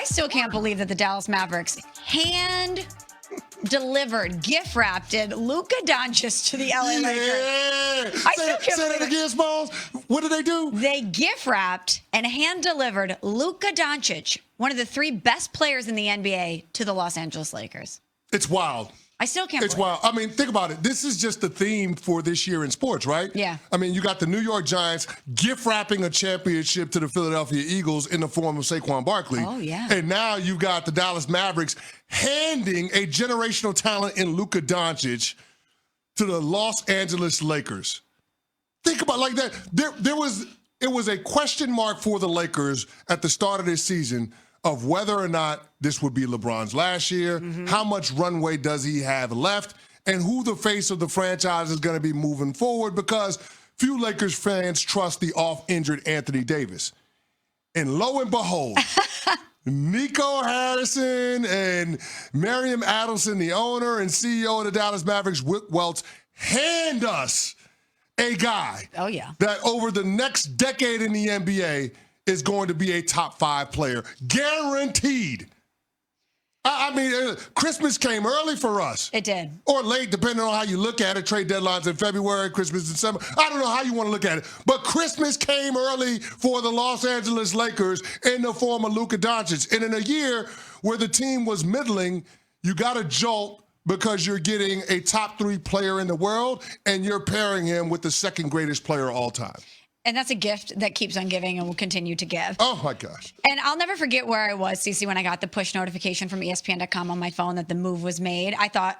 still can't believe that the Dallas Mavericks hand-delivered, gift-wrapped Luka Doncic to the LA Lakers. I still can't say that again, Smalls. What did they do? They gift-wrapped and hand-delivered Luka Doncic, one of the 3 best players in the NBA, to the Los Angeles Lakers. It's wild. I still can't It's believe wild. I mean, think about it. This is just the theme for this year in sports, right? Yeah. I mean, you got the New York Giants gift-wrapping a championship to the Philadelphia Eagles in the form of Saquon Barkley. Oh, yeah. And now you've got the Dallas Mavericks handing a generational talent in Luka Doncic to the Los Angeles Lakers. Think about it like that. It was a question mark for the Lakers at the start of this season of whether or not this would be LeBron's last year, how much runway does he have left, and who the face of the franchise is going to be moving forward, because few Lakers fans trust the off-injured Anthony Davis. And lo and behold, Nico Harrison and Miriam Adelson, the owner and CEO of the Dallas Mavericks, Wick Welts, hand us a guy that over the next decade in the NBA is going to be a top 5 player. Guaranteed. I mean, Christmas came early for us. It did. Or late, depending on how you look at it. Trade deadlines in February, Christmas in December. I don't know how you want to look at it. But Christmas came early for the Los Angeles Lakers in the form of Luka Doncic. And in a year where the team was middling, you got a jolt because you're getting a top 3 player in the world and you're pairing him with the second greatest player of all time. And that's a gift that keeps on giving and will continue to give. Oh, my gosh. And I'll never forget where I was, Cece, when I got the push notification from ESPN.com on my phone that the move was made.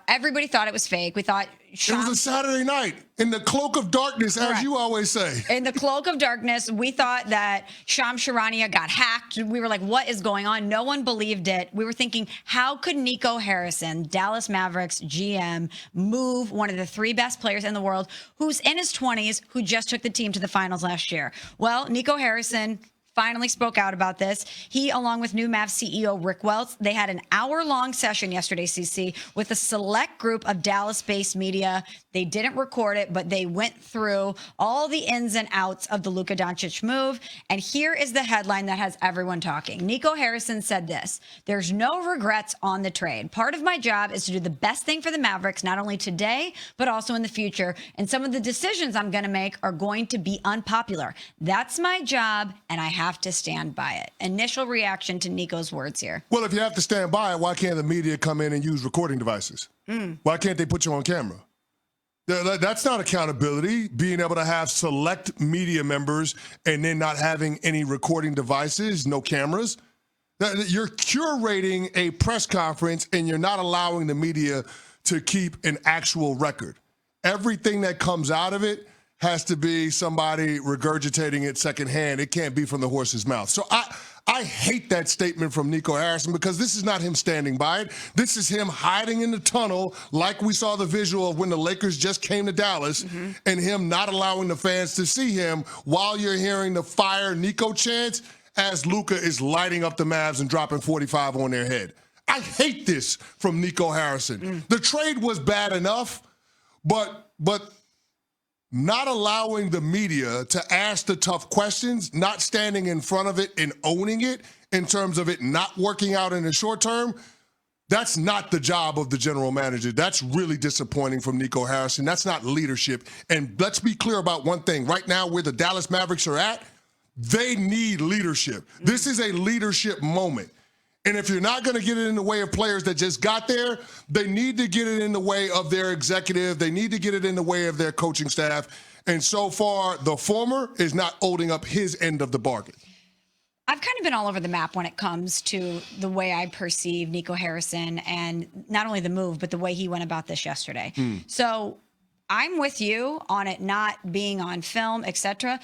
Everybody thought it was fake. We thought it was a Saturday night in the cloak of darkness, as you always say. In the cloak of darkness, we thought that Shams Charania got hacked. We were like, what is going on? No one believed it. We were thinking, how could Nico Harrison, Dallas Mavericks GM, move one of the 3 best players in the world, who's in his 20s, who just took the team to the finals last year? Well, Nico Harrison finally spoke out about this. He, along with new Mavs CEO Rick Welts, they had an hour-long session yesterday, CC, with a select group of Dallas-based media. They didn't record it, but they went through all the ins and outs of the Luka Doncic move. And here is the headline that has everyone talking. Nico Harrison said this: "There's no regrets on the trade. Part of my job is to do the best thing for the Mavericks, not only today, but also in the future. And some of the decisions I'm going to make are going to be unpopular. That's my job, and I have to stand by it." Initial reaction to Nico's words here. Well, if you have to stand by it, why can't the media come in and use recording devices? Why can't they put you on camera? That's not accountability, being able to have select media members and then not having any recording devices, no cameras. You're curating a press conference and you're not allowing the media to keep an actual record. Everything that comes out of it has to be somebody regurgitating it secondhand. It can't be from the horse's mouth. So I hate that statement from Nico Harrison, because this is not him standing by it. This is him hiding in the tunnel, like we saw the visual of when the Lakers just came to Dallas, and him not allowing the fans to see him while you're hearing the fire Nico chants as Luka is lighting up the Mavs and dropping 45 on their head. I hate this from Nico Harrison. The trade was bad enough, but not allowing the media to ask the tough questions, not standing in front of it and owning it in terms of it not working out in the short term, that's not the job of the general manager. That's really disappointing from Nico Harrison. That's not leadership. And let's be clear about one thing. Right now, where the Dallas Mavericks are at, they need leadership. This is a leadership moment. And if you're not going to get it in the way of players that just got there, they need to get it in the way of their executive. They need to get it in the way of their coaching staff. And so far, the former is not holding up his end of the bargain. I've kind of been all over the map when it comes to the way I perceive Nico Harrison and not only the move, but the way he went about this yesterday. So I'm with you on it not being on film, etc.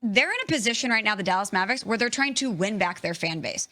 They're in a position right now, the Dallas Mavericks, where they're trying to win back their fan base.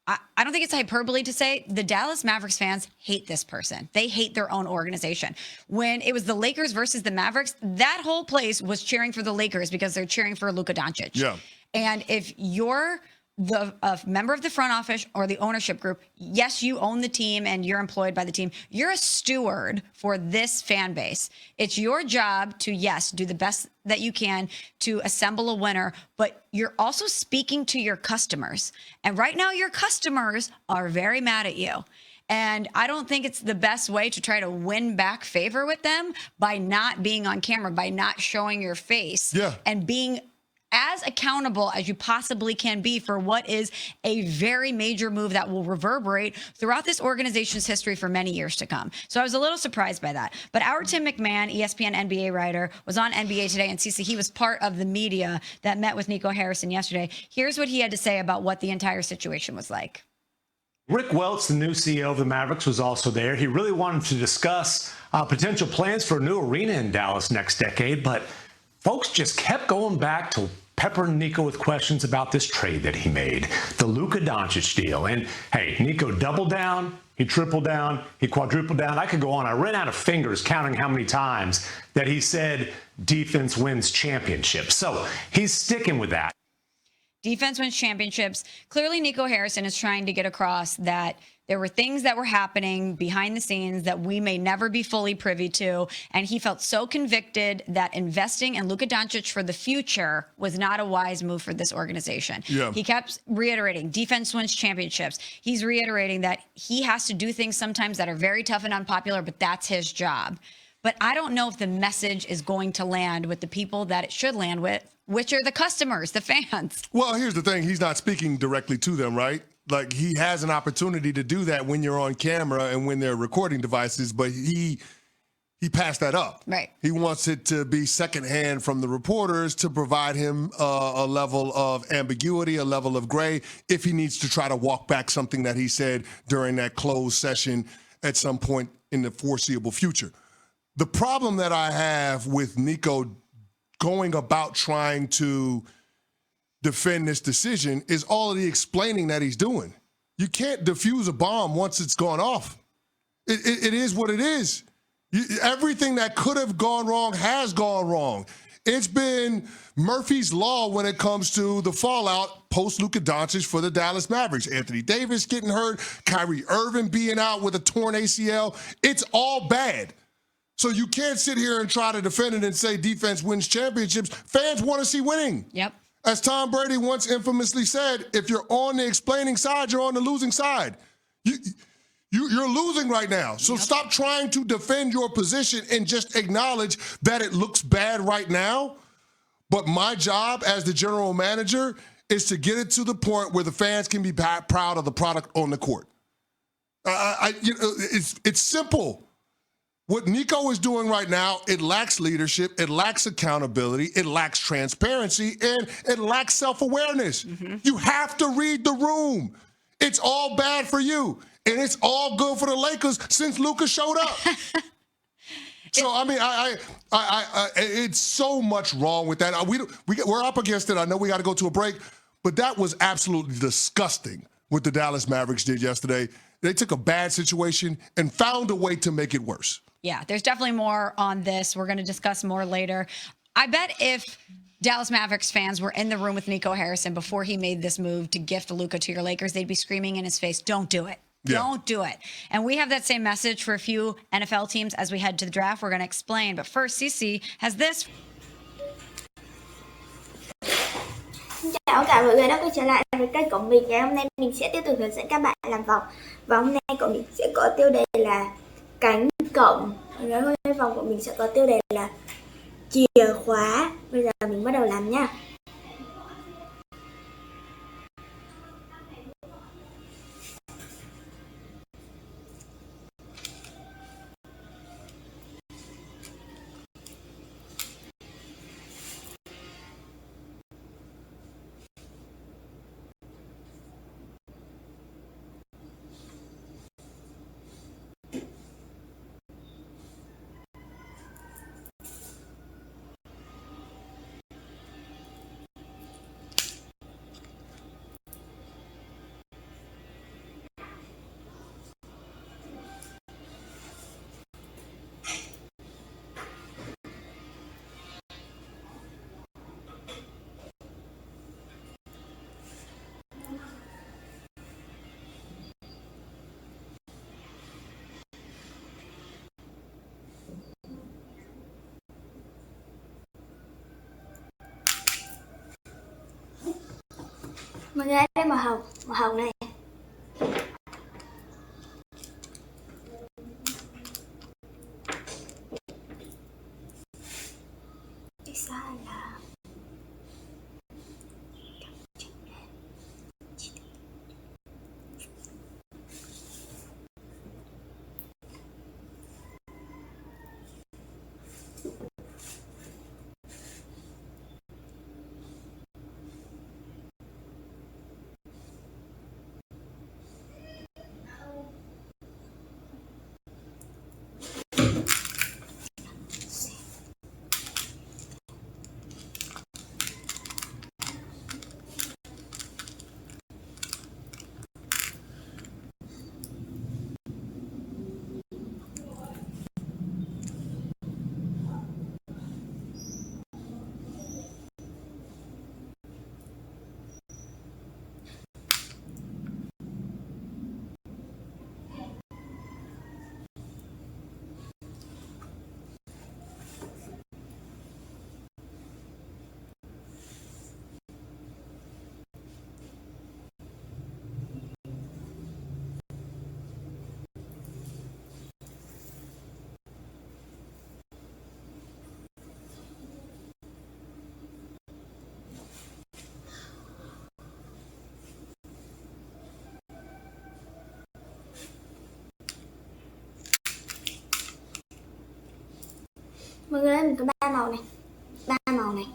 I don't think it's hyperbole to say the Dallas Mavericks fans hate this person. They hate their own organization. When it was the Lakers versus the Mavericks, that whole place was cheering for the Lakers because they're cheering for Luka Doncic. Yeah. And if your a member of the front office or the ownership group, yes, you own the team and you're employed by the team. You're a steward for this fan base. It's your job to, yes, do the best that you can to assemble a winner, but you're also speaking to your customers. And right now, your customers are very mad at you. And I don't think it's the best way to try to win back favor with them by not being on camera, by not showing your face, and being as accountable as you possibly can be for what is a very major move that will reverberate throughout this organization's history for many years to come. So I was a little surprised by that. But our Tim McMahon, ESPN NBA writer, was on NBA Today, and Cece, he was part of the media that met with Nico Harrison yesterday. Here's what he had to say about what the entire situation was like. Rick Welts, the new CEO of the Mavericks, was also there. He really wanted to discuss potential plans for a new arena in Dallas next decade, but folks just kept going back to peppering Nico with questions about this trade that he made, the Luka Doncic deal. And hey, Nico doubled down, he tripled down, he quadrupled down. I could go on. I ran out of fingers counting how many times that he said defense wins championships. So he's sticking with that. Defense wins championships. Clearly, Nico Harrison is trying to get across that there were things that were happening behind the scenes that we may never be fully privy to. And he felt so convicted that investing in Luka Doncic for the future was not a wise move for this organization. Yeah. He kept reiterating defense wins championships. He's reiterating that he has to do things sometimes that are very tough and unpopular, but that's his job. But I don't know if the message is going to land with the people that it should land with, which are the customers, the fans. Well, here's the thing. He's not speaking directly to them, right? Like, he has an opportunity to do that when you're on camera and when they're recording devices, but he passed that up. Right. He wants it to be secondhand from the reporters to provide him a level of ambiguity, a level of gray, if he needs to try to walk back something that he said during that closed session at some point in the foreseeable future. The problem that I have with Nico going about trying to defend this decision is all of the explaining that he's doing. You can't defuse a bomb once it's gone off. It is what it is. Everything that could have gone wrong has gone wrong. It's been Murphy's Law when it comes to the fallout post-Luka Doncic for the Dallas Mavericks. Anthony Davis getting hurt, Kyrie Irving being out with a torn ACL. It's all bad. So you can't sit here and try to defend it and say defense wins championships. Fans want to see winning. Yep. As Tom Brady once infamously said, if you're on the explaining side, you're on the losing side. You're losing right now. So stop trying to defend your position and just acknowledge that it looks bad right now. But my job as the general manager is to get it to the point where the fans can be proud of the product on the court. It's simple. What Nico is doing right now, it lacks leadership, it lacks accountability, it lacks transparency, and it lacks self-awareness. Mm-hmm. You have to read the room. It's all bad for you, and it's all good for the Lakers since Luka showed up. So, I mean, it's so much wrong with that. We're up against it. I know we got to go to a break, but that was absolutely disgusting what the Dallas Mavericks did yesterday. They took a bad situation and found a way to make it worse. Yeah, there's definitely more on this. We're going to discuss more later. I bet if Dallas Mavericks fans were in the room with Nico Harrison before he made this move to gift Luka to your Lakers, they'd be screaming in his face, don't do it. Yeah. Don't do it. And we have that same message for a few NFL teams as we head to the draft. We're going to explain. But first, Cece has this. Xin chào cả mọi người đã quay trở lại với kênh của mình. Ngày hôm nay mình sẽ tiếp tục hướng dẫn các bạn làm vòng. Và hôm nay của mình sẽ có tiêu đề là cánh cổng. Ngày hôm nay vòng của mình sẽ có tiêu đề là chìa khóa. Bây giờ mình bắt đầu làm nha. Mọi người đây màu hồng này. Sai là mọi người ơi, mình có 3 màu này. 3 màu này.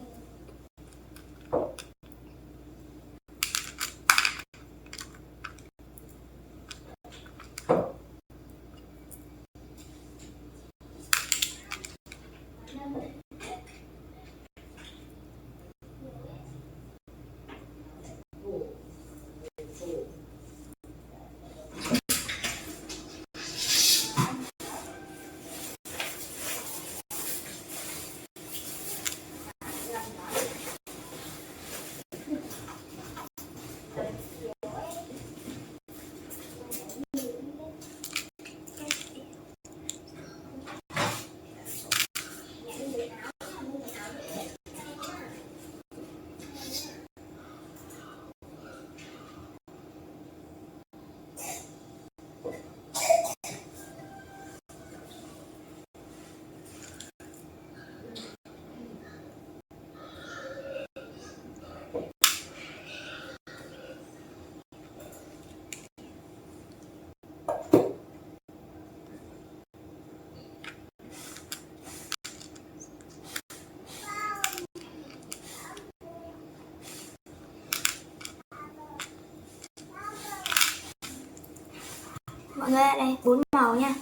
Mọi người ơi, đây 4 màu nha.